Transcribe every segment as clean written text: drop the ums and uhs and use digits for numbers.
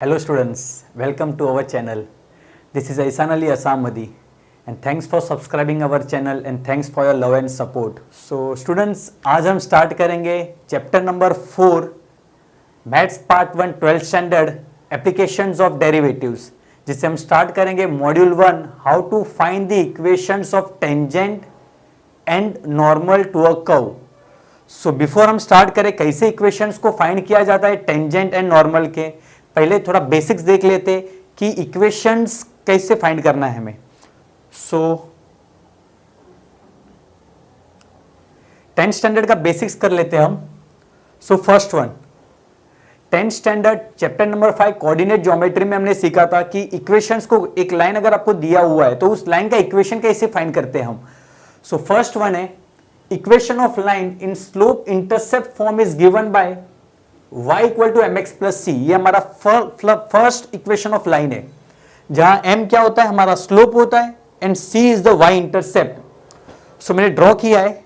Hello students, welcome to our channel. This is Aisan Ali Asamadi and thanks for subscribing our channel and thanks for your love and support. So students, आज हम start करेंगे chapter number 4 Maths Part 1 12th Standard Applications of Derivatives, जिसे हम start करेंगे Module 1 How to find the equations of tangent and normal to a curve. So before हम start करें कैसे equations को find किया जाता है tangent and normal के, पहले थोड़ा बेसिक्स देख लेते कि इक्वेशंस कैसे फाइंड करना है हमें. सो 10th स्टैंडर्ड का बेसिक्स कर लेते हैं हम. So first one 10th standard chapter number 5 coordinate geometry में हमने सीखा था कि इक्वेशंस को एक लाइन अगर आपको दिया हुआ है तो उस लाइन का इक्वेशन कैसे फाइंड करते हैं हम. सो फर्स्ट वन है equation of line in slope intercept form is given by y equal to mx plus c. ये हमारा फर्स्ट इक्वेशन ऑफ लाइन है जहां m क्या होता है, हमारा स्लोप होता है and c is the y intercept. So मैंने ड्रॉ किया है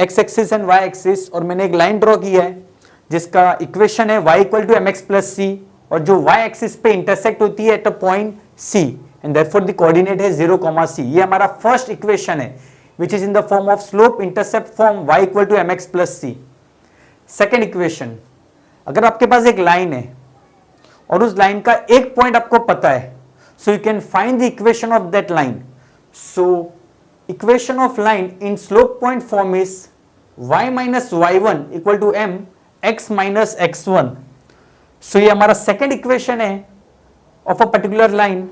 x axis and y axis और मैंने एक लाइन ड्रॉ किया है जिसका इक्वेशन है y equal to mx plus c और जो y एक्सिस पे इंटरसेक्ट होती है at a point c and therefore the coordinate है 0, c. ये हमारा फर्स्ट इक्वेशन है which is in the form of slope intercept form y equal to mx plus c. Second equation, अगर आपके पास एक लाइन है और उस लाइन का एक पॉइंट आपको पता है, so you can find the equation of that line. So equation of line in slope point form is y minus y1 equal to m x minus x1. So ये हमारा सेकेंड इक्वेशन है of a particular line.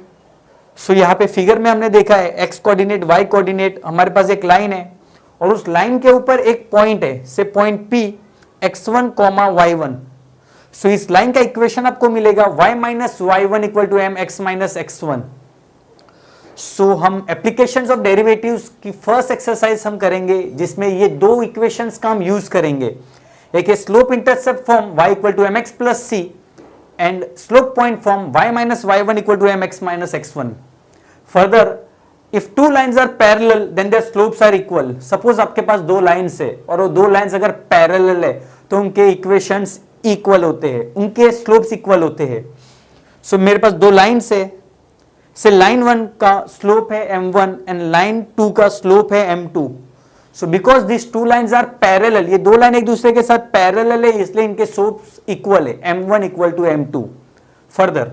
So यहां पे figure में हमने देखा है x coordinate y coordinate, हमारे पास एक लाइन है और उस लाइन के ऊपर एक पॉइंट है, से पॉइंट p x1 y1. सो इस लाइन का इक्वेशन आपको मिलेगा y minus y1 equal to m x minus x1. So हम एप्लीकेशंस ऑफ डेरिवेटिव्स की फर्स्ट एक्सरसाइज हम करेंगे जिसमें ये दो इक्वेशंस का हम यूज करेंगे. एक है slope intercept form y equal to mx plus c and slope point form y minus y1 equal to mx minus x1. Further if two lines are parallel then their slopes are equal. Suppose आपके पास दो lines है और वो दो lines अगर parallel है तो उनके इक्वेशंस इक्वल होते हैं, उनके स्लोप्स इक्वल होते हैं. सो मेरे पास दो लाइंस है, से लाइन 1 का स्लोप है m1 एंड लाइन 2 का स्लोप है m2. So because this two lines are parallel, ये दो लाइन एक दूसरे के साथ पैरेलल है इसलिए इनके स्लोप्स इक्वल है, m1 equal to m2. Further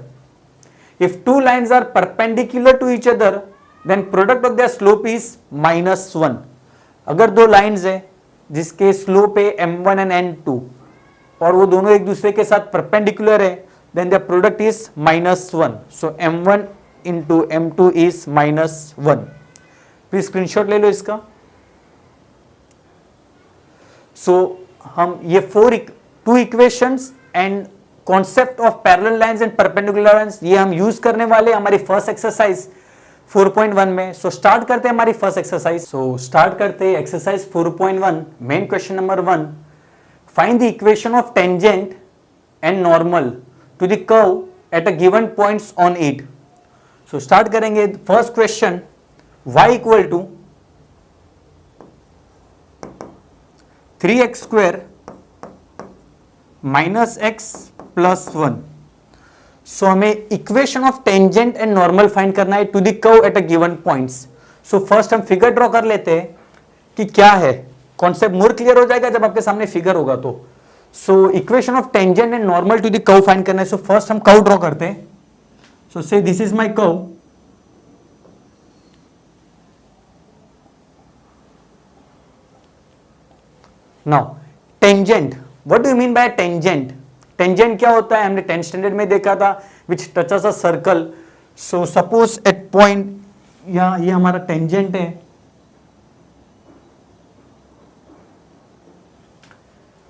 if two lines are perpendicular to each other then product of their slope is -1. अगर दो लाइंस है जिसके स्लोप है m1 एंड m2 और वो दोनों एक दूसरे के साथ परपेंडिकुलर है then the product is -1. So m1 into m2 is -1. Please screenshot ले लो इसका. सो हम ये two equations and concept of parallel lines and perpendicular lines ये हम यूज करने वाले हमारी फर्स्ट एक्सरसाइज 4.1 में. सो स्टार्ट करते हैं हमारी फर्स्ट एक्सरसाइज. सो स्टार्ट करते हैं exercise 4.1. Main question number 1, find the equation of tangent and normal to the curve at a given points on it. So start करेंगे. first question, y equal to 3x square minus x plus 1. So हमें equation of tangent and normal find करना है to the curve at a given points. So first हम figure draw कर लेते हैं कि क्या है. कॉन्सेप्ट मोर क्लियर हो जाएगा जब आपके सामने फिगर होगा तो. So equation of tangent and normal to the curve find करना है. सो फर्स्ट हम कर्व ड्रॉ करते हैं. सो से this is my curve. Now tangent, what do you mean by tangent? Tangent क्या होता है हमने 10th स्टैंडर्ड में देखा था, which touches a circle. So suppose at point, यहां ये हमारा टेंजेंट है,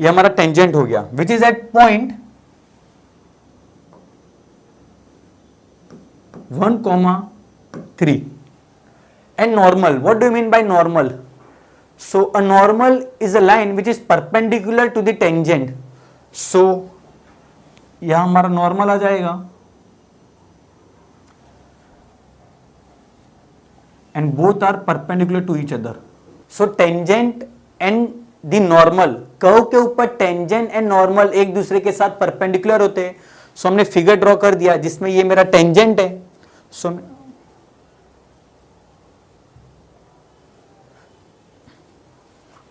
ये हमारा टेंजेंट हो गया which is at point 1, 3 and normal. What do you mean by normal? So a normal is a line which is perpendicular to the tangent. So यहां हमारा नॉर्मल आ जाएगा and both are perpendicular to each other. So tangent and the normal, curve के ऊपर tangent and normal एक दूसरे के साथ परपेंडिकुलर होते हैं. सो हमने फिगर ड्रॉ कर दिया जिसमें ये मेरा टेंजेंट है। So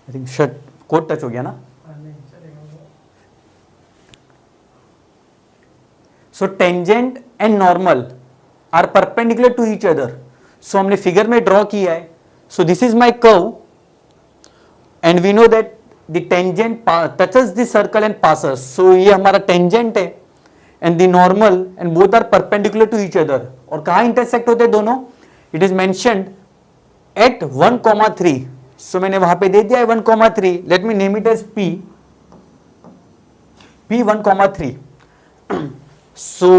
I think shirt coat touch हो गया ना। So tangent and normal are perpendicular to each other. So हमने फिगर में ड्रॉ किया है। So this is my curve and we know that the tangent touches the circle and passes. So ये हमारा tangent है and the normal and both are perpendicular to each other. और कहां intersect होते हैं दोनों? It is mentioned eight 1,3। So मैंने वहां पे दे दिया है 1,3। Let me name it as P 1,3। So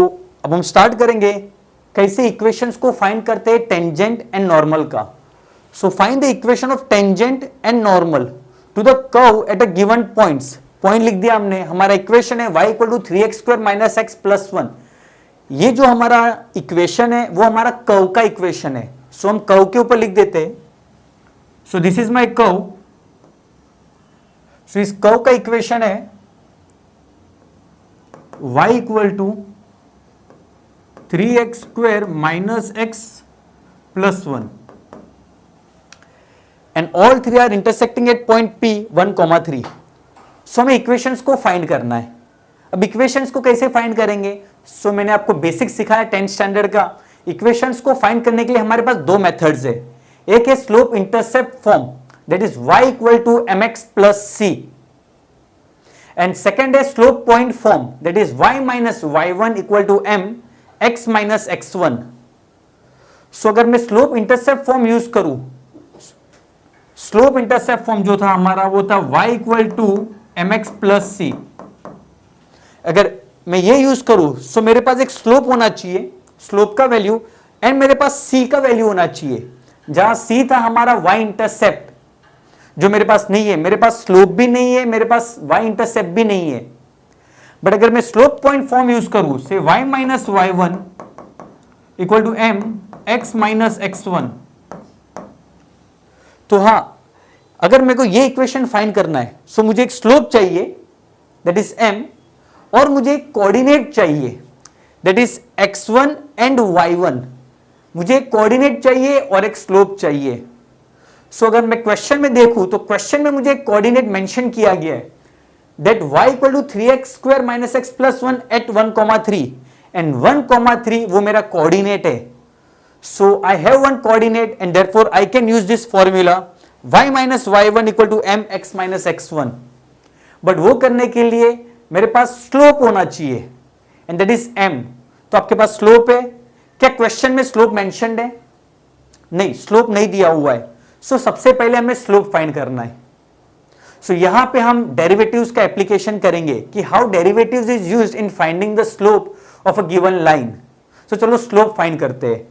अब हम स्टार्ट करेंगे कैसे इक्वेशंस को फाइंड करते हैं टेंजेंट एंड नॉर्मल का। So find the equation of tangent and normal to the curve at a given points. Point लिख दिया हमने। हमारा इक्वेशन है y equal to 3x² minus x plus 1। ये जो हमारा इक्वेशन है वो हमारा कर्व का इक्वेशन है। सो हम कर्व के ऊपर लिख देते हैं। So this is my curve. So इस कर्व का इक्वेशन है y equal to 3x² minus x plus 1 and all three are intersecting at point P 1,3। So हमें इक्वेशंस को फाइंड करना है। अब इक्वेशंस को कैसे फाइंड करेंगे? सो मैंने आपको बेसिक सिखाया 10th स्टैंडर्ड का। इक्वेशंस को फाइंड करने के लिए हमारे पास दो मेथड्स है। एक है slope intercept form, that is y equal to mx plus c, and second है slope point form, that is y minus y1 equal to m x minus x1। So अगर मैं स्लोप इंटरसेप्ट फॉर्म यूज करूं, slope intercept form जो था हमारा वो था y equal to mx plus c। अगर मैं ये यूज करूं सो मेरे पास एक स्लोप होना चाहिए, स्लोप का वैल्यू, एंड मेरे पास c का वैल्यू होना चाहिए। जहां c था हमारा y इंटरसेप्ट, जो मेरे पास नहीं है। मेरे पास स्लोप भी नहीं है, मेरे पास y इंटरसेप्ट भी नहीं है। बट अगर मैं स्लोप पॉइंट फॉर्म यूज करूं, say y minus y1 equal to m x minus x1, तो हां, अगर मेरे को ये इक्वेशन फाइंड करना है सो मुझे एक स्लोप चाहिए दैट इज m, और मुझे एक कोऑर्डिनेट चाहिए that is x1 and y1। मुझे एक कोऑर्डिनेट चाहिए और एक स्लोप चाहिए। सो अगर मैं क्वेश्चन में देखूं तो क्वेश्चन में मुझे एक कोऑर्डिनेट मेंशन किया गया है that y equal to 3x² minus x plus 1 at 1,3 and 1,3 वो मेरा कोऑर्डिनेट है। So I have one coordinate and therefore I can use this formula y minus y1 equal to m x minus x1। But वो करने के लिए मेरे पास slope होना चाहिए एंड दैट इज m। तो आपके पास स्लोप है क्या? क्वेश्चन में स्लोप मेंशन्ड है? नहीं, स्लोप नहीं दिया हुआ है। सो सबसे पहले हमें स्लोप फाइंड करना है। सो यहां पे हम डेरिवेटिव्स का एप्लीकेशन करेंगे कि how derivatives is used in finding the slope of a given line. So चलो स्लोप फाइंड करते हैं।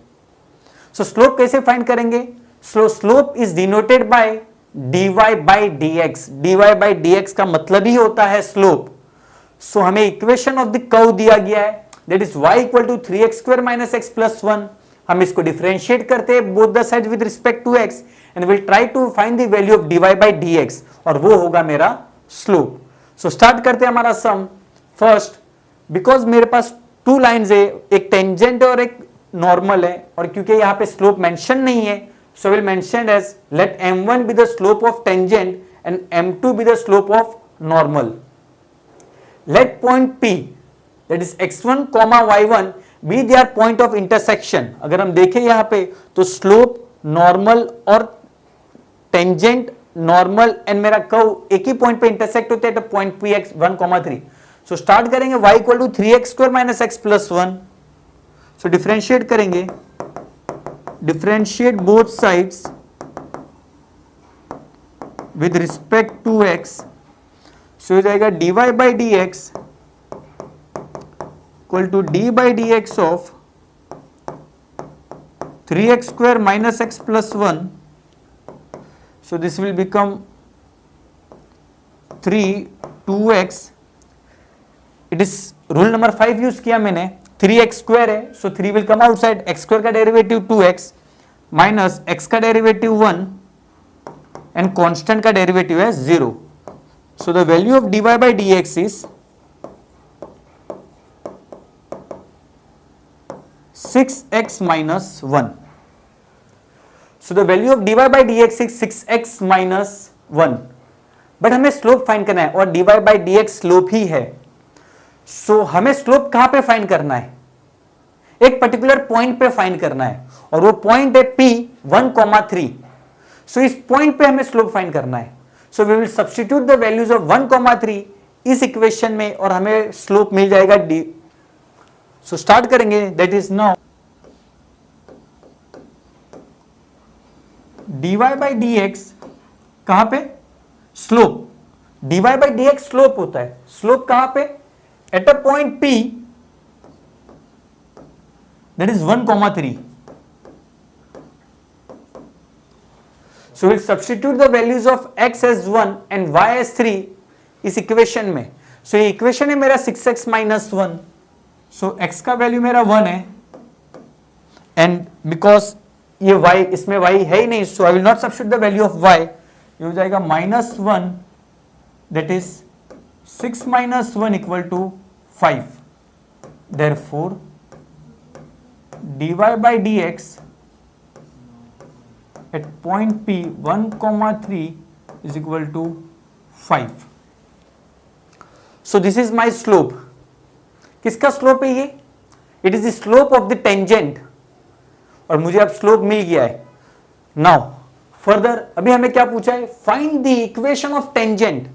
सो स्लोप कैसे फाइंड करेंगे? Slope is denoted by dy by dx। dy by dx का मतलब ही होता है स्लोप। सो हमें इक्वेशन ऑफ द कर्व दिया गया है that is y equal to 3x² minus x plus 1। हम इसको डिफरेंशिएट करते हैं both the side with respect to x and will try to find the value of dy by dx, और वो होगा मेरा स्लोप। सो स्टार्ट करते हैं हमारा सम। फर्स्ट, बिकॉज मेरे पास टू लाइंस है, एक टेंजेंट और एक नॉर्मल है, और क्योंकि यहां पे स्लोप मेंशन नहीं है so will mention as let m1 be the slope of tangent and m2 be the slope of normal. Let point p that is x1 y1 be their point of intersection. अगर हम देखें यहां पे तो slope, normal और tangent, normal and मेरा curve एक ही पॉइंट पे इंटरसेक्ट होते हैं, तो point p x 1,3। So start करेंगे y equal to 3x² minus x plus 1। So differentiate करेंगे, differentiate both sides with respect to x। So हो जाएगा dy by dx equal to d by dx of 3x² minus x plus 1। So this will become 3 2x। It is rule number 5 use किया मैंने। 3x² है सो 3 will come outside, x² का derivative 2x minus x का derivative 1 and constant का derivative है 0। So the value of dy by dx is 6x minus 1. So the value of dy by dx is 6x minus 1. But हमें slope find करना है और dy by dx slope ही है. सो हमें slope कहां पे फाइंड करना है? एक पर्टिकुलर पॉइंट पे फाइंड करना है और वो पॉइंट है p 1,3. सो इस पॉइंट पे हमें स्लोप फाइंड करना है. So we will substitute the values of 1,3 इस इक्वेशन में और हमें स्लोप मिल जाएगा d. सो स्टार्ट करेंगे. That is now dy by dx कहां पे? Slope. dy by dx slope होता है. स्लोप कहां पे? Eight a point p that is 1,3. So we'll substitute the values of x as 1 and y as 3 इस equation में. So ये equation है मेरा 6x minus 1. So x का वैल्यू मेरा 1 है and because ये y इसमें y है ही नहीं, so I will not substitute the value of y. ये हो जाएगा -1 that is 6 minus 1 equal to 5. Therefore dy by dx at point p 1,3 is equal to 5. So this is my slope. किसका slope है ये? It is the slope of the tangent. और मुझे अब slope मिल गया है. Now further अभी हमें क्या पूछा है? Find the equation of tangent.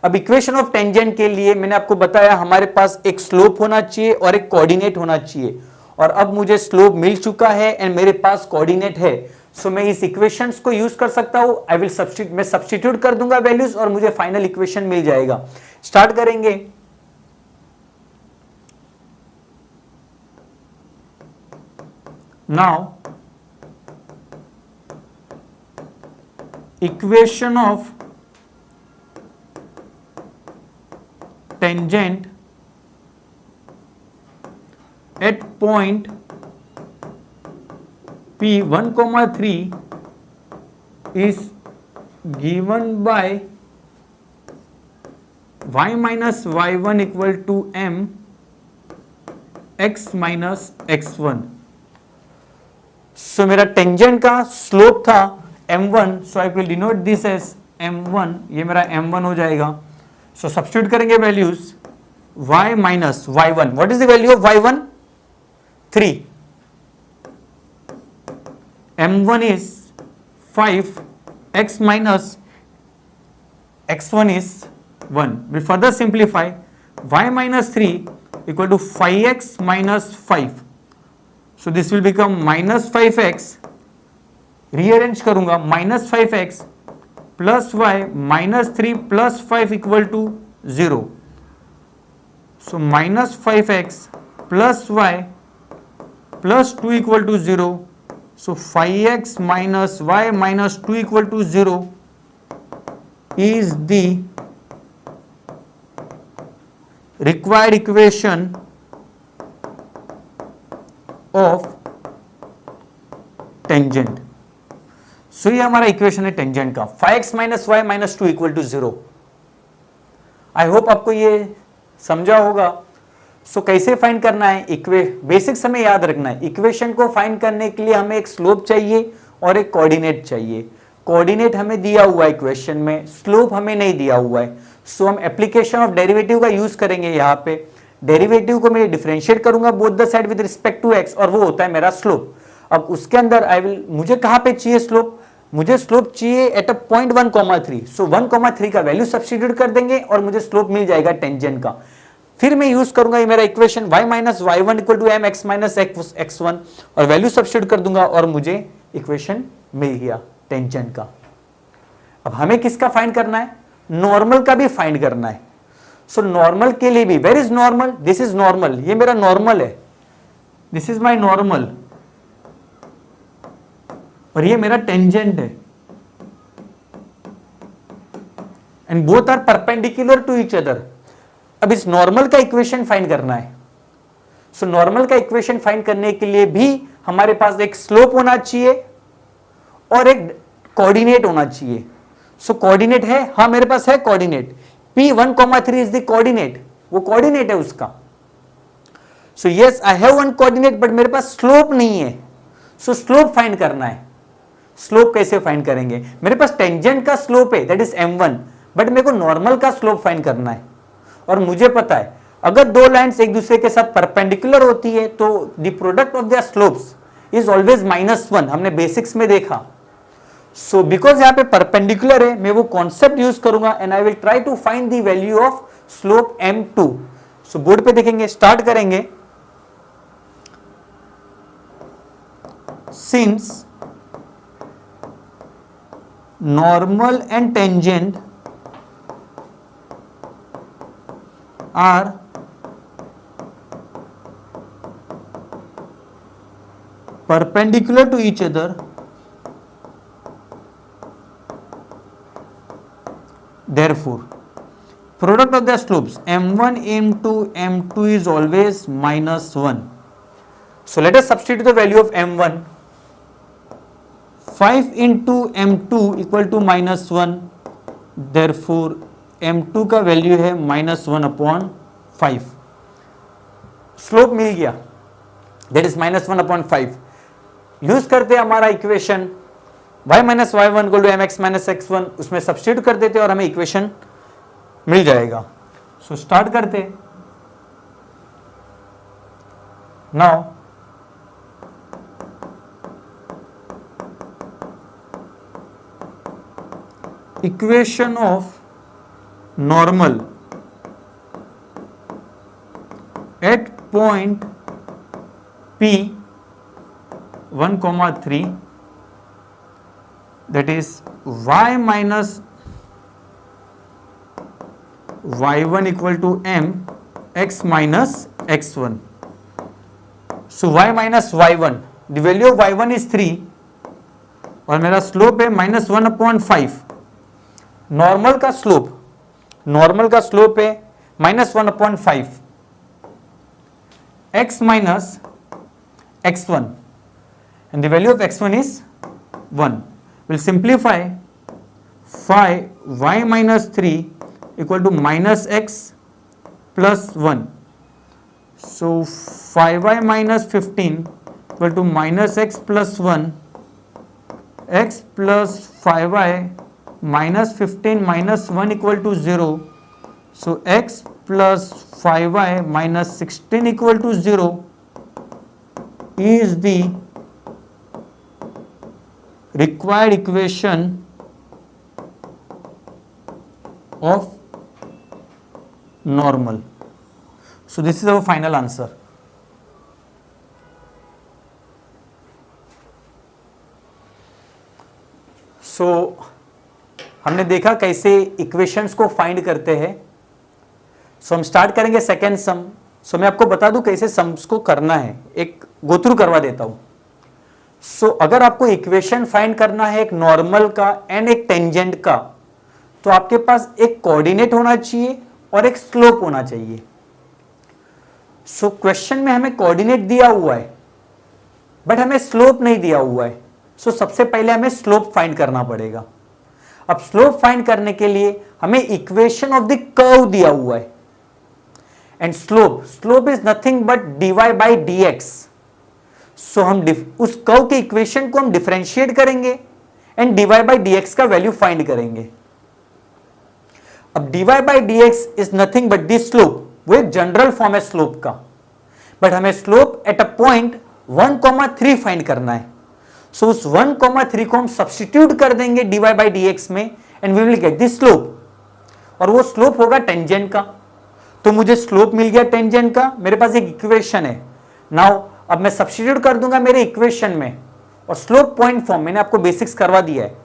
अब इक्वेशन ऑफ टेंजेंट के लिए मैंने आपको बताया हमारे पास एक स्लोप होना चाहिए और एक कोऑर्डिनेट होना चाहिए. और अब मुझे स्लोप मिल चुका है एंड मेरे पास कोऑर्डिनेट है. सो मैं इस इक्वेशंस को यूज कर सकता हूं. आई विल सब्स्टिट्यूट, मैं सब्स्टिट्यूट कर दूंगा वैल्यूज और मुझे फाइनल इक्वेशन मिल जाएगा. स्टार्ट करेंगे. Now equation of tangent at point p 1,3 is given by y minus y1 equal to m x minus x1. So मेरा टेंजेंट का स्लोप था m1, so I will denote this as m1. ये मेरा m1 हो जाएगा. So substitute करेंगे values y minus y1. What is the value of y1? 3. m1 is 5, x minus x1 is 1. We further simplify. Y minus 3 equal to 5x minus 5. So this will become minus 5x. Rearrange करूंगा. minus 5x plus y minus 3 plus 5 equal to 0. So minus 5x plus y plus 2 equal to 0. So 5x minus y minus 2 equal to 0 is the required equation of tangent. So ये हमारा equation है tangent का. 5x minus y minus 2 equal to 0. I hope आपको ये समझा होगा. सो कैसे find करना है? बेसिक्स हमें याद रखना है. इक्वेशन को फाइंड करने के लिए हमें एक स्लोप चाहिए और एक कोऑर्डिनेट चाहिए. कोऑर्डिनेट हमें दिया हुआ है इक्वेशन में, स्लोप हमें नहीं दिया हुआ है. सो हम एप्लीकेशन ऑफ डेरिवेटिव का यूज करेंगे. यहाँ पे डेरिवेटिव को मैं डिफरेंशिएट करूंगा both the side with respect to x और वो होता है मेरा स्लोप. अब उसके अंदर मुझे कहाँ पे चाहिए स्लोप? मुझे स्लोप चाहिए एट अ पॉइंट 1,3. सो 1,3 का वैल्यू सब्स्टिट्यूट कर देंगे और मुझे स्लोप मिल जाएगा टेंजेंट का. फिर मैं यूज करूंगा ये मेरा equation y minus y1 equal to m x minus x1 और वैल्यू सब्स्टिट्यूट कर दूंगा और मुझे इक्वेशन मिल गया टेंजेंट का. अब हमें किसका फाइंड करना है? नॉर्मल का भी फाइंड करना है. सो नॉर्मल के लिए भी, where is normal? This is normal. ये मेरा नॉर्मल है. दिस इज माई नॉर्मल और ये मेरा टेंजेंट है. And both are perpendicular to each other. अब इस नॉर्मल का इक्वेशन फाइंड करना है. सो नॉर्मल का इक्वेशन फाइंड करने के लिए भी हमारे पास एक स्लोप होना चाहिए और एक कोऑर्डिनेट होना चाहिए. सो कोऑर्डिनेट है, हाँ मेरे पास है coordinate. p 1,3 is the coordinate, वो कोऑर्डिनेट है उसका. So yes I have one coordinate but मेरे पास स्लोप नहीं है, सो स्लोप फाइंड करना है। स्लोप कैसे फाइंड करेंगे? मेरे पास टेंजेंट का स्लोप है दैट इज m1, बट मेरे को नॉर्मल का स्लोप फाइंड करना है। और मुझे पता है अगर दो लाइंस एक दूसरे के साथ परपेंडिकुलर होती है तो the product of there slopes is always -1, हमने बेसिक्स में देखा। सो बिकॉज यहां पे परपेंडिकुलर है, मैं वो कॉन्सेप्ट यूज करूंगा and I will try to find the value of slope m2। So board पे देखेंगे, स्टार्ट करेंगे। Since normal and tangent are perpendicular to each other, therefore product of the slopes m1 m2 m2 is always -1. So let us substitute the value of m1. 5 into m2 equal to -1, therefore m2 का value है -1/5। Slope मिल गया that is -1/5। Use करते हैं हमारा equation y minus y1 equal to mx minus x1, उसमें substitute कर देते और हमें इक्वेशन मिल जाएगा। सो स्टार्ट करते। Now equation of normal at point P 1,3, that is y minus y1 equal to m x minus x1. So y minus y1, the value of y1 is 3 और मेरा slope है -1/5। Normal का slope है -1/5, x minus x1 and the value of x1 is 1. We'll simplify 5 y minus 3 equal to -x plus 1. So 5y minus 15 equal to -x plus 1, x plus 5y minus 15 minus 1 equal to 0. So x plus 5y minus 16 equal to 0 is the required equation of normal. So this is our final answer. So हमने देखा कैसे equations को find करते हैं। सो हम start करेंगे second sum. सो मैं आपको बता दूं कैसे सम्स को करना है, एक गो थ्रू करवा देता हूं। सो अगर आपको इक्वेशन फाइंड करना है एक नॉर्मल का एंड एक टेंजेंट का, तो आपके पास एक कोऑर्डिनेट होना चाहिए और एक स्लोप होना चाहिए। सो क्वेश्चन में हमें कोऑर्डिनेट दिया हुआ है बट हमें स्लोप नहीं दिया हुआ है। सो सबसे पहले हमें स्लोप फाइंड करना पड़ेगा। अब स्लोप फाइंड करने के लिए हमें इक्वेशन ऑफ द कर्व दिया हुआ है and slope is nothing but dy by dx। सो हम उस कर्व के इक्वेशन को हम डिफरेंशिएट करेंगे एंड dy बाई dx का वैल्यू फाइंड करेंगे। अब dy by dx is nothing but the slope, वो एक जनरल फॉर्म है स्लोप का, बट हमें slope eight a point 1,3 find करना है। सो उस 1,3 को हम सब्स्टिट्यूट कर देंगे dy बाई dx में and we will get the slope, और वो स्लोप होगा टेंजेंट का। तो मुझे स्लोप मिल गया टेंजेंट का, मेरे पास एक इक्वेशन है। नाउ अब मैं सब्स्टिट्यूट कर दूंगा मेरे इक्वेशन में, और स्लोप पॉइंट फॉर्म मैंने आपको बेसिक्स करवा दिया है।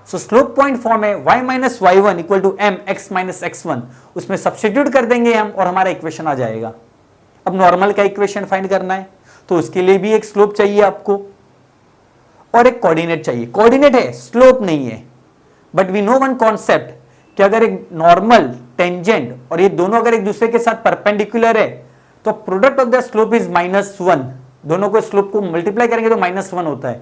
सो स्लोप पॉइंट फॉर्म है y minus y1 equal to m x minus x1, उसमें सब्स्टिट्यूट कर देंगे हम और हमारा इक्वेशन आ जाएगा। अब नॉर्मल का इक्वेशन फाइंड करना है तो उसके लिए भी एक स्लोप चाहिए आपको और एक कोऑर्डिनेट चाहिए। कोऑर्डिनेट है, स्लोप नहीं है, but we know one concept कि अगर एक नॉर्मल टेंजेंट और ये दोनों अगर एक दूसरे के साथ परपेंडिकुलर है तो product of the slope is -1। दोनों को स्लोप को मल्टीप्लाई करेंगे तो -1 होता है।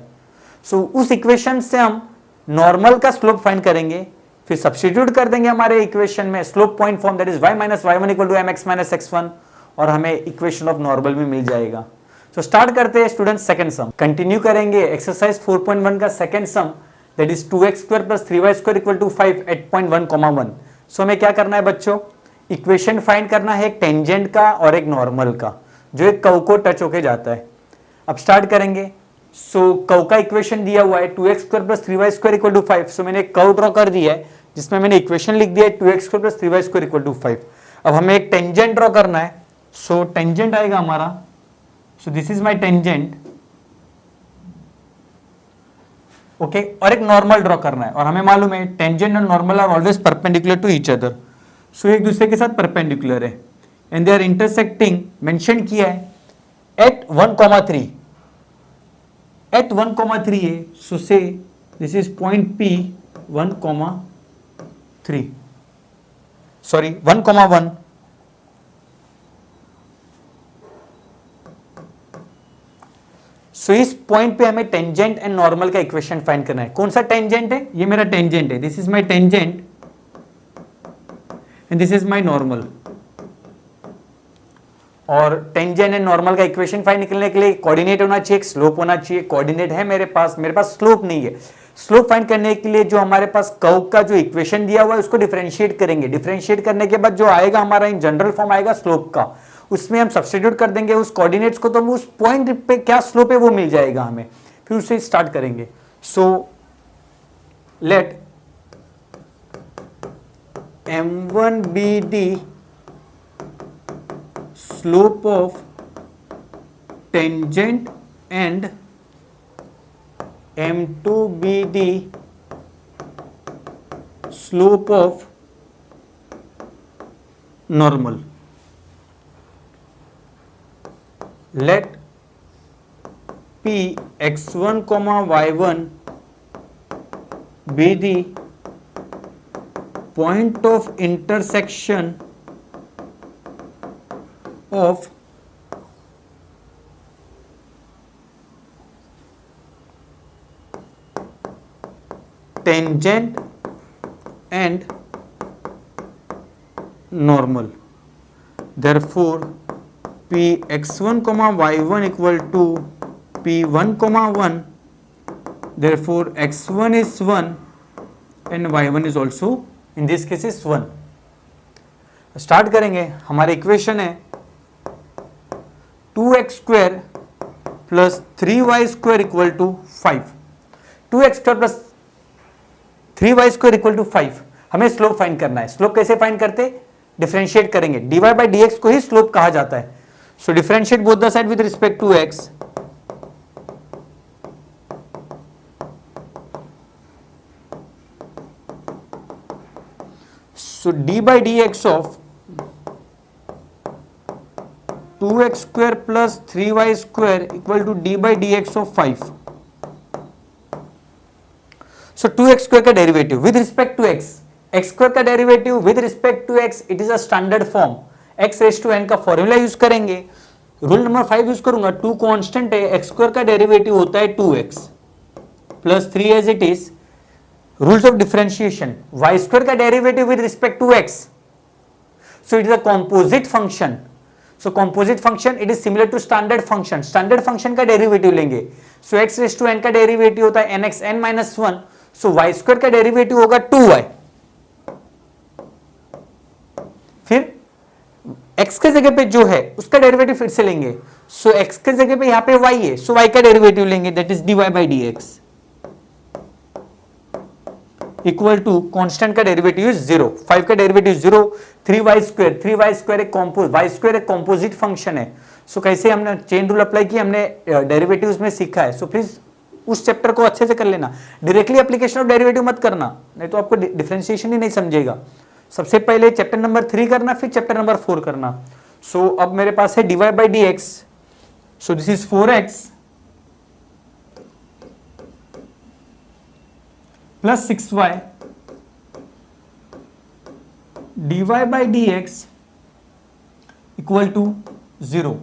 सो उस इक्वेशन से हम नॉर्मल का स्लोप फाइंड करेंगे, फिर सब्स्टिट्यूट कर देंगे हमारे इक्वेशन में slope point form that is y minus y1 equal to mx minus x1, और हमें इक्वेशन ऑफ नॉर्मल भी मिल जाएगा। तो स्टार्ट करते हैं स्टूडेंट सेकंड सम, कंटिन्यू करेंगे एक्सरसाइज 4.1 का second sum, that is 2x square plus 3y square equal to 5 at point 1,1। So हमें क्या करना है बच्चों, इक्वेशन फाइंड करना है एक टेंजेंट का और एक नॉर्मल का, जो एक कर्व को टच होके जाता है। अब स्टार्ट करेंगे। सो कर्व का इक्वेशन दिया हुआ है 2x square plus 3y square equal to 5। So मैंने एक कर्व ड्रॉ कर दिया है जिसमें मैंने इक्वेशन लिख दिया है 2x square plus 3y square equal to 5। अब हमें एक टेंजेंट ड्रॉ करना है। सो टेंजेंट आएगा हमारा, सो this is my tangent, okay, और एक नॉर्मल ड्रॉ करना है। और हमें मालूम है टेंजेंट और normal are always perpendicular to each other. So एक दूसरे के साथ परपेंडिकुलर है and they are intersecting, mention किया है एट 1,3, एट 1,3 है। सो से this is point P 1,3, sorry 1,1। So इस पॉइंट पे हमें टेंजेंट एंड नॉर्मल का इक्वेशन फाइंड करना है। कौन सा टेंजेंट है, ये मेरा टेंजेंट है, this is my tangent and this is my normal. और टेंजेंट एंड नॉर्मल का इक्वेशन फाइंड निकलने के लिए कोऑर्डिनेट होना चाहिए, एक स्लोप होना चाहिए। कोऑर्डिनेट है मेरे पास स्लोप नहीं है। स्लोप फाइंड करने के लिए जो हमारे पास कर्व का जो इक्वेशन दिया हुआ है उसको डिफरेंशिएट करेंगे। डिफरेंशिएट करने के बाद जो आएगा हमारा इन जनरल फॉर्म आएगा स्लोप का, उसमें हम सब्स्टिट्यूट कर देंगे उस कोऑर्डिनेट्स को, तो हम उस पॉइंट पे क्या स्लोप है वो मिल जाएगा हमें, फिर उससे स्टार्ट करेंगे। So let M1 be the slope of tangent and M2 be the slope of normal. Let P x1 comma y1 be the point of intersection of tangent and normal. Therefore, P x1 comma y1 equal to P1 comma 1. Therefore, x1 is 1 and y1 is also in this case is 1. Start करेंगे। हमारा equation है 2x square plus 3y square equal to 5। 2x square plus 3y square equal to 5। हमें slope find करना है। Slope कैसे find करते, differentiate करेंगे। dy by dx को ही स्लोप कहा जाता है। So differentiate both the side with respect to x। So d by dx of 2x square plus 3y square equal to d by dx of 5. So 2x square का derivative with respect to x, x square का derivative with respect to x, it is a standard form. x raise to n का formula use करेंगे। Rule number 5 use करूंगा। 2 constant है, x square का derivative होता है 2x plus 3 as it is. Rules of differentiation, y square का derivative with respect to x, so it is a composite function. So composite function it is similar to standard function. Standard function का derivative लेंगे। So x raise to n का derivative होता है nx n minus 1। So y square का derivative होगा 2y। फिर x के जगह पे जो है उसका डेरिवेटिव फिर से लेंगे। सो x के जगह पे यहां पे y है, सो y का डेरिवेटिव लेंगे, that is dy by dx equal to constant का डेरिवेटिव इज 0, 5 का डेरिवेटिव 0, 3y स्क्वायर एक y स्क्वायर एक कॉम्पोजिट फंक्शन है। सो कैसे हमने चेन रूल अप्लाई किया, हमने डेरिवेटिव्स में सीखा है। सो प्लीज उस चैप्टर को अच्छे से कर लेना। डायरेक्टली एप्लीकेशन ऑफ डेरिवेटिव मत करना, नहीं तो आपको डिफरेंशिएशन ही नहीं समझेगा। सबसे पहले चैप्टर नंबर 3 करना, फिर चैप्टर नंबर 4 करना। सो अब मेरे पास है dy by dx, so this is 4x plus 6y dy by dx equal to 0.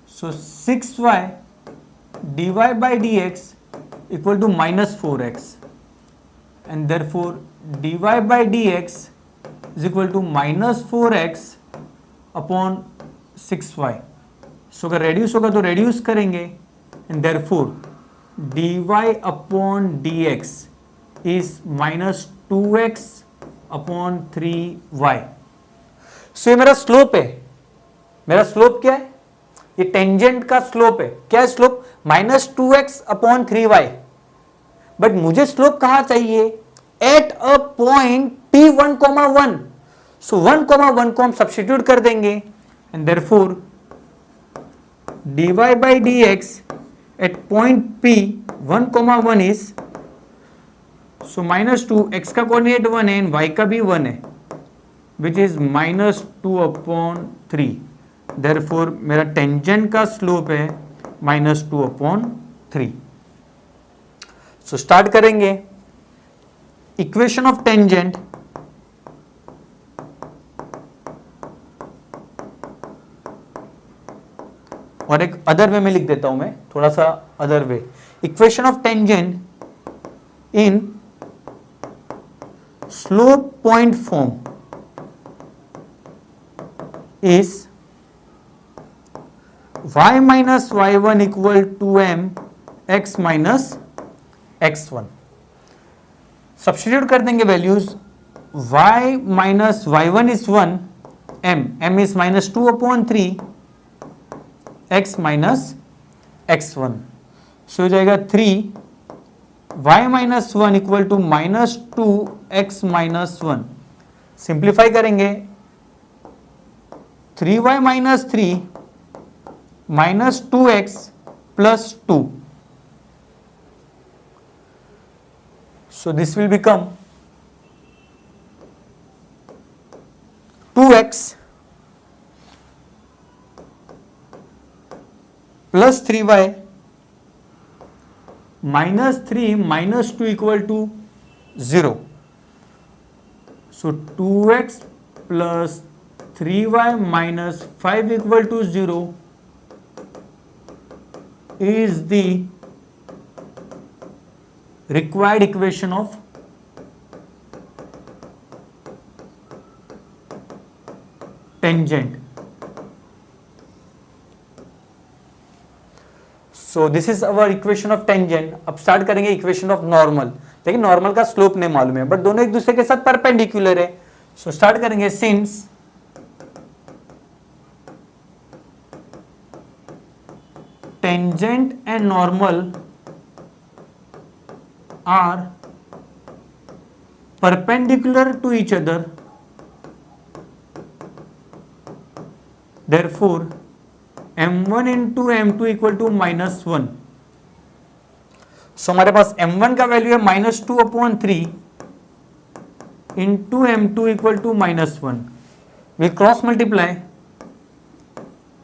So 6y dy by dx equal to minus 4x and therefore dy by dx is equal to minus 4x upon 6y। सो अगर reduce होगा तो reduce करेंगे and therefore dy upon dx is -2x upon 3y। सो ये मेरा slope है। मेरा slope क्या है? ये टेंजेंट का स्लोप है। क्या है slope? -2x upon 3y। But मुझे स्लोप कहां चाहिए? Eight a point p1,1। सो 1,1 को हम सब्स्टिट्यूट कर देंगे and therefore dy by dx at point p 1,1 is so -2, x का कोऑर्डिनेट 1 है एंड y का भी 1 है, विच इज -2 अपॉन 3। देयरफॉर मेरा टेंजेंट का स्लोप है -2 अपॉन 3। सो स्टार्ट करेंगे। इक्वेशन ऑफ टेंजेंट और एक अदर वे में लिख देता हूं मैं, थोड़ा सा other way. Equation of tangent in slope point form is y minus y1 equal to m x minus x1। Substitute कर देंगे values. y minus y1 is 1, m is -2 upon 3, x minus x1। सो हो जाएगा 3y minus 1 equal to -2 x minus 1। Simplify करेंगे 3y minus 3 minus 2x plus 2. So this will become 2x plus 3y minus 3 minus 2 equal to 0. So 2x plus 3y minus 5 equal to 0 is the required equation of tangent. So this is our equation of tangent. अब start करेंगे equation of normal. लेकिन normal का slope नहीं मालूम है, but दोनों एक दूसरे के साथ परपेंडिकुलर है। सो स्टार्ट करेंगे। Since tangent and normal are perpendicular to each other, therefore m1 into m2 equal to -1। So हमारे पास m1 का वैल्यू है -2 upon 3 into m2 equal to -1। We cross multiply,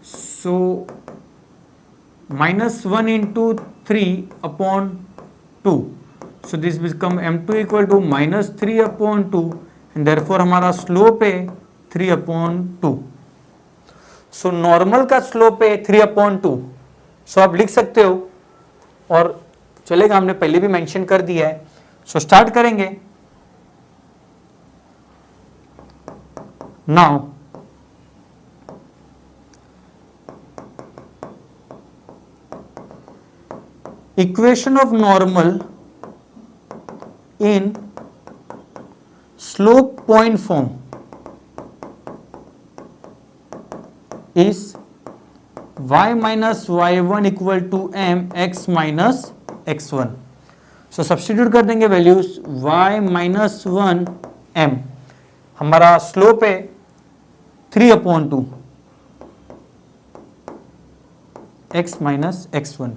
so -1 into 3 upon 2, so this become m2 equal to -3 upon 2 and therefore हमारा slope है 3 upon 2। सो normal का slope है 3 upon 2। सो आप लिख सकते हो और चलेगा, हमने पहले भी मेंशन कर दिया है। सो स्टार्ट करेंगे now. Equation of normal in slope point form is y minus y1 equal to m x minus x1। So substitute कर देंगे वैल्यूज। y minus 1 m, हमारा स्लोप है 3 upon 2 x minus x1।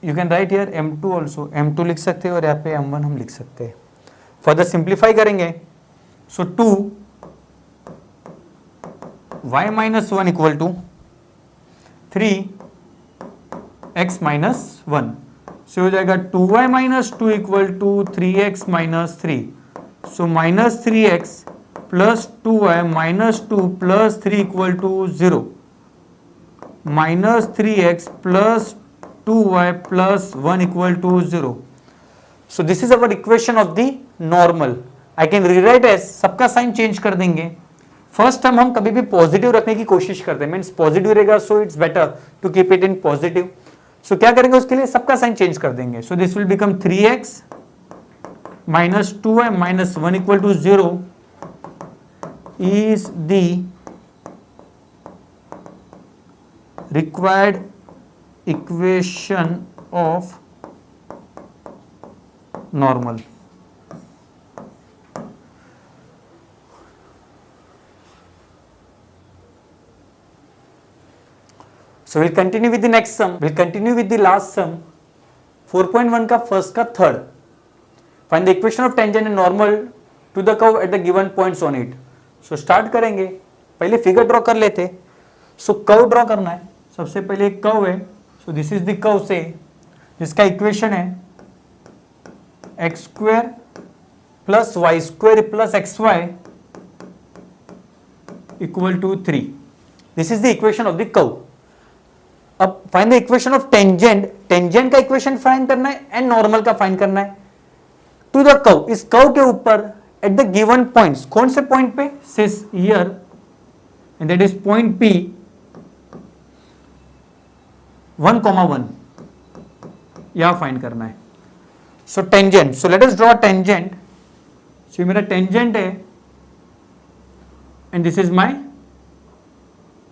You can write here m2 also, m2 लिख सकते हैं और यहाँ पे m1 हम लिख सकते हैं। फर्दर सिंप्लीफाई करेंगे। So 2 y minus 1 equal to 3 x minus 1। So हो जाएगा 2y minus 2 equal to 3x minus 3। So -3x plus 2y minus 2 plus 3 equal to 0। -3x plus 2y plus 1 equal to 0। So this is our equation of the normal। I can rewrite as, सबका sign change कर देंगे, first term हम कभी भी positive रखने की कोशिश करते हैं, मीन्स पॉजिटिव रहेगा, so it's better to keep it in positive. So क्या करेंगे उसके लिए, सबका साइन चेंज कर देंगे। So this will become 3x minus 2y minus 1 equal to 0 is the required equation of normal. So we'll continue with the next sum. We'll continue with the last sum, 4.1 का first का third. Find the equation of tangent and normal to the curve at the given points on it. So start करेंगे, पहले figure draw कर लेते। सो curve draw करना है, सबसे पहले एक कर्व है। So this is the curve से जिसका इक्वेशन है x square plus y square plus x y equal to 3। This is the equation of the curve. अब find the equation of tangent, tangent का इक्वेशन फाइंड करना है and normal का find करना है टू द कर्व, इस curve के ऊपर एट द गिवन पॉइंट्स। कौन से पॉइंट पे, सिस here and that is point P 1,1 यहां फाइंड करना है। So tangent, so let us draw tangent. So मेरा टेंजेंट है and this is my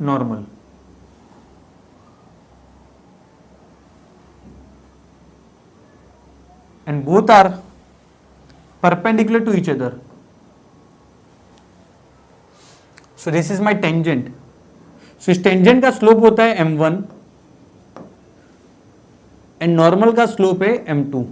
normal. and both are perpendicular to each other. So this is my tangent. So इस tangent का slope होता है m1 and normal का slope है m2।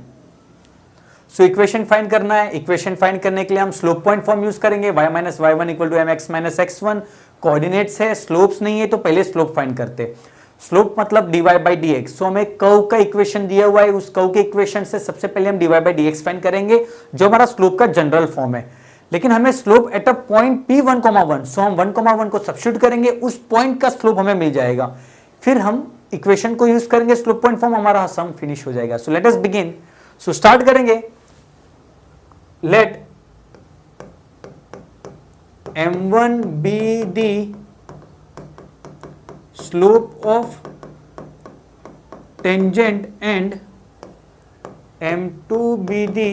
So equation find करना है, इक्वेशन फाइंड करने के लिए हम स्लोप पॉइंट फॉर्म यूज करेंगे, y minus y1 equal to mx minus x1। Coordinates है, स्लोप्स नहीं है, तो पहले स्लोप फाइंड करते। स्लोप मतलब dy बाई dx। सो हमें कर्व का इक्वेशन दिया हुआ है, उस कर्व के इक्वेशन से सबसे पहले हम dy बाई dx फाइंड करेंगे जो हमारा स्लोप का जनरल फॉर्म है। लेकिन हमें slope eight a point P 1,1, सो हम 1,1 को सब्स्टिट्यूट करेंगे, उस पॉइंट का स्लोप हमें मिल जाएगा। फिर हम इक्वेशन को यूज करेंगे, स्लोप पॉइंट फॉर्म, हमारा सम फिनिश हो जाएगा। So let us begin. So start करेंगे। Let m1 be the slope of tangent and m2 be the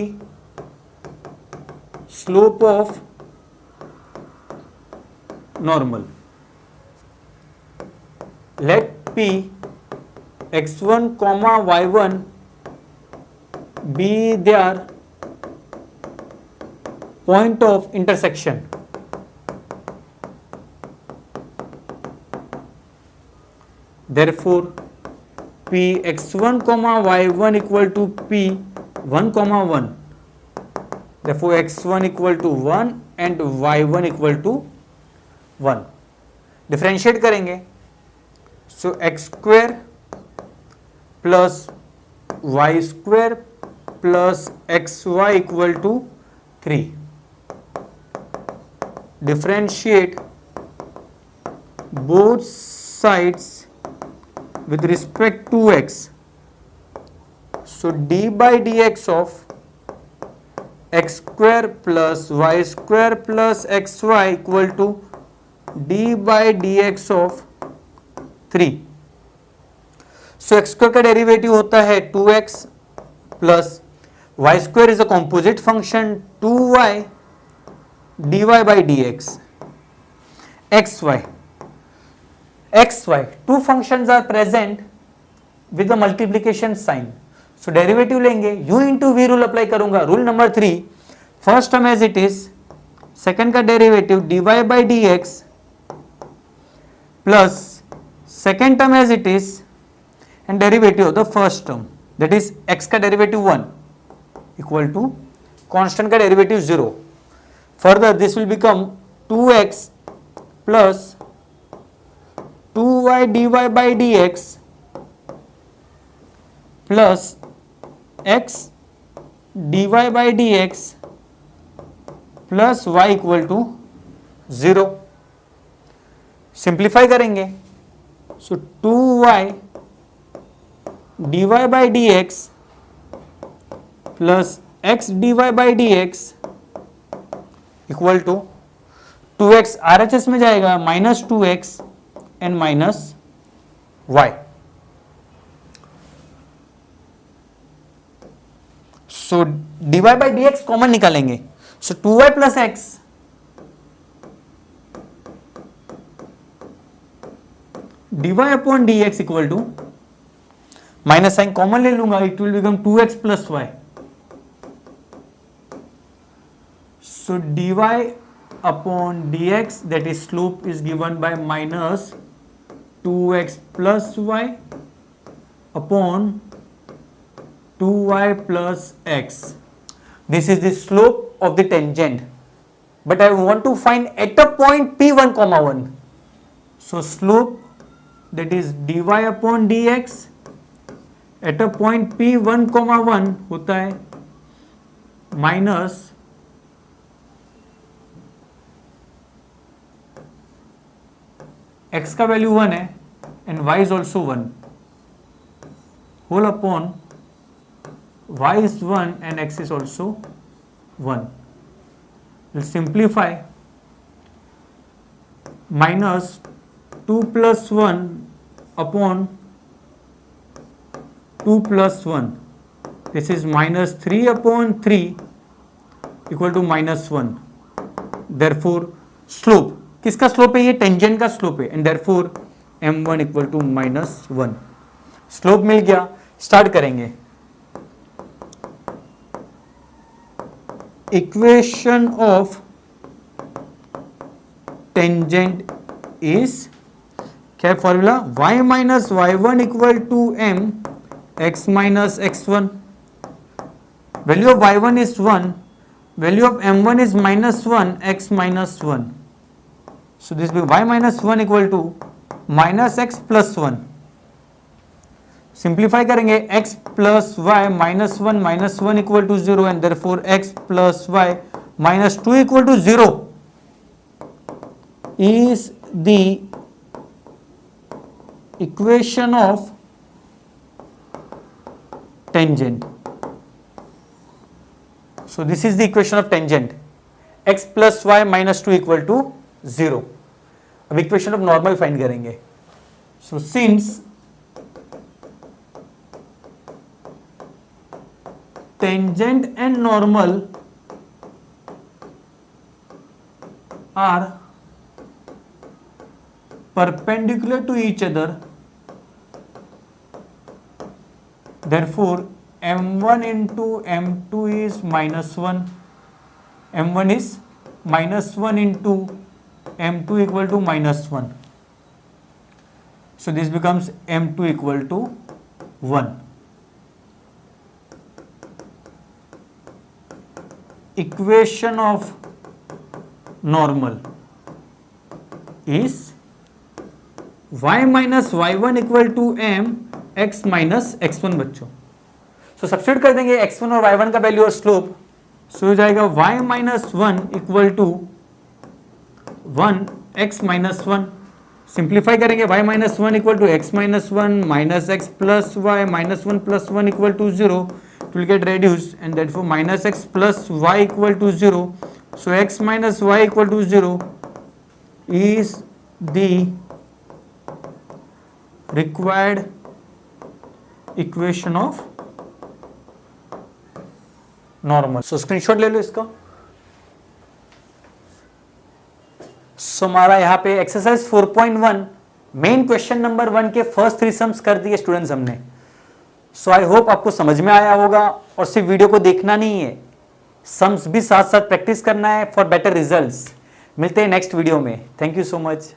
slope of normal. Let P x1 comma y1 be their point of intersection. Therefore, P x1 comma y1 equal to P 1 comma 1. Therefore, x1 equal to 1 and y1 equal to 1. Differentiate करेंगे। So x square plus y square plus x y equal to 3। Differentiate both sides with respect to x. So d by dx of x square plus y square plus xy equal to d by dx of 3. So x square का derivative होता है 2x plus y square is a composite function 2y dy by dx. xy, two functions are present with the multiplication sign. So derivative लेंगे, u into v rule apply करूंगा। Rule number 3, first term as it is, second का derivative dy by dx plus second term as it is and derivative of the first term that is x का derivative 1 equal to constant का derivative 0। Further this will become 2x plus 2y dy by dx plus x dy by dx plus y equal to 0। Simplify करेंगे। So 2y dy by dx plus x dy by dx equal to 2x RHS में जाएगा, -2x and -y। So dy by dx common निकालेंगे, so 2y plus x dy upon dx equal to, minus sign common ले लूंगा, it will become 2x plus y। So dy upon dx that is slope is given by minus 2x plus y upon 2y plus x. This is the slope of the tangent, but I want to find at a point p1 comma 1. So slope that is dy upon dx at a point p1 comma 1 होता है minus x का value 1 है and y is also 1 whole upon y is 1 and x is also 1. We'll simplify, minus 2 plus 1 upon 2 plus 1. This is minus 3 upon 3 equal to minus 1. Therefore slope, किसका slope है? ये tangent का slope है and therefore m1 equal to -1. Slope मिल गया, start करेंगे. Equation of tangent is क्या फॉर्मूला? y minus y1 equal to m x minus x1. Value of y1 is 1, value of m1 is -1 x minus 1. So this will be y minus 1 equal to minus x plus 1. Simplify करेंगे, x plus y -1 equal to 0 and therefore x plus y -2 equal to 0 is the equation of tangent. So this is the equation of tangent, x plus y -2 equal to 0. अब equation of normal find करेंगे. So since tangent and normal are perpendicular to each other, therefore m1 into m2 is -1, m1 is -1 into m2 equal to -1. So this becomes m2 equal to 1. Equation of normal is y minus y1 equal to m x minus x1 बच्चों. सो substitute कर देंगे x1 और y1 का value और slope. सो हो जाएगा y minus 1 equal to 1 x minus 1. Simplify करेंगे, y minus 1 equal to x minus 1 minus x plus y minus 1 plus 1 equal to 0. It will get reduced and therefore minus x plus y equal to 0. So x minus y equal to 0 is the required equation of normal. So screenshot ले लो इसका. सो हमारा यहाँ पे exercise 4.1 main question number 1 के first 3 sums कर दिए students हमने. सो आई होप आपको समझ में आया होगा और सिर्फ वीडियो को देखना नहीं है, सम्स भी साथ साथ प्रैक्टिस करना है फॉर बेटर रिजल्ट्स. मिलते हैं नेक्स्ट वीडियो में. Thank you so much.